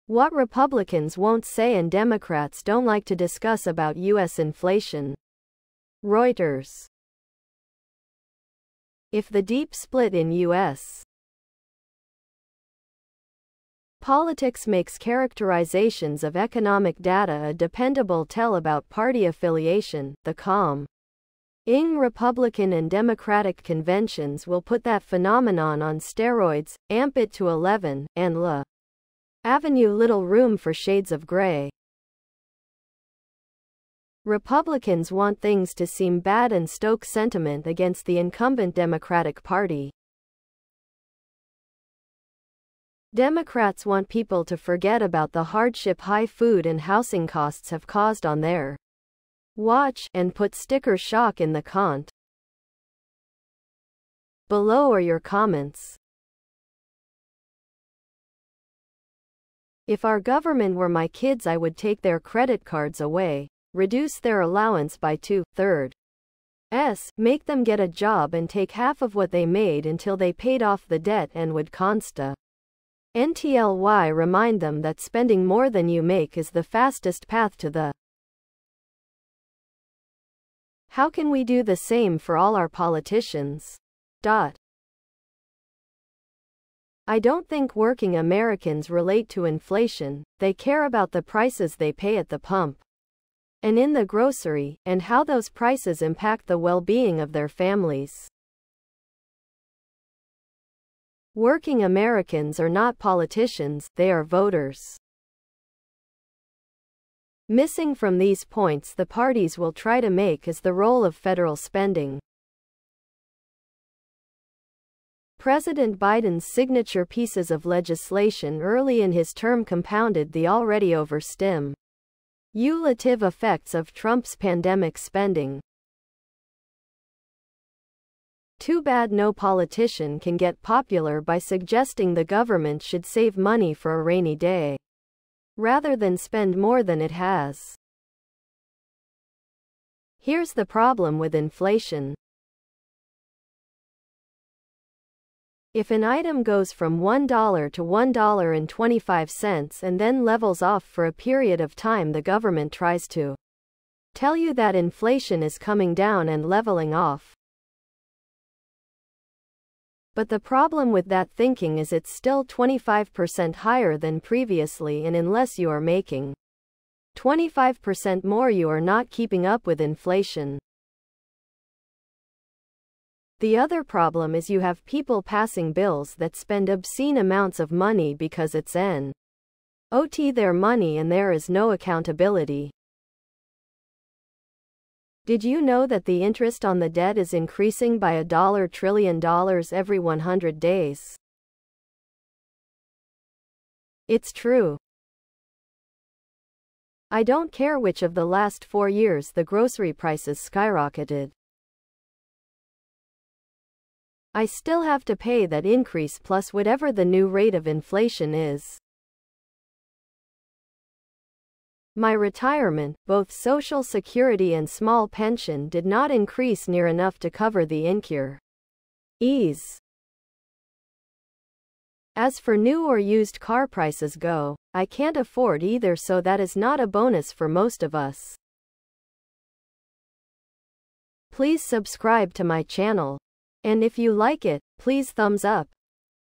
What Republicans won't say and Democrats don't like to discuss about U.S. inflation. Reuters. If the deep split in U.S. politics makes characterizations of economic data a dependable tell about party affiliation, the calm-ing Republican and Democratic conventions will put that phenomenon on steroids, amp it to 11, and la avenue little room for shades of gray. Republicans want things to seem bad and stoke sentiment against the incumbent Democratic Party. Democrats want people to forget about the hardship high food and housing costs have caused on their watch, and put sticker shock in the cont. Below are your comments. If our government were my kids, I would take their credit cards away, reduce their allowance by 2/3, make them get a job and take half of what they made until they paid off the debt and would NTLY remind them that spending more than you make is the fastest path to the. How can we do the same for all our politicians? I don't think working Americans relate to inflation, they care about the prices they pay at the pump and in the grocery, and how those prices impact the well-being of their families. Working Americans are not politicians, they are voters. Missing from these points the parties will try to make is the role of federal spending. President Biden's signature pieces of legislation early in his term compounded the already overstimulative effects of Trump's pandemic spending. Too bad no politician can get popular by suggesting the government should save money for a rainy day, rather than spend more than it has. Here's the problem with inflation. If an item goes from $1 to $1.25 and then levels off for a period of time, the government tries to tell you that inflation is coming down and leveling off. But the problem with that thinking is it's still 25% higher than previously, and unless you are making 25% more, you are not keeping up with inflation. The other problem is you have people passing bills that spend obscene amounts of money because it's their money and there is no accountability. Did you know that the interest on the debt is increasing by $1 trillion every 100 days? It's true. I don't care which of the last 4 years the grocery prices skyrocketed. I still have to pay that increase plus whatever the new rate of inflation is. My retirement, both Social Security and small pension, did not increase near enough to cover the increase. As for new or used car prices go, I can't afford either, so that is not a bonus for most of us. Please subscribe to my channel. And if you like it, please thumbs up.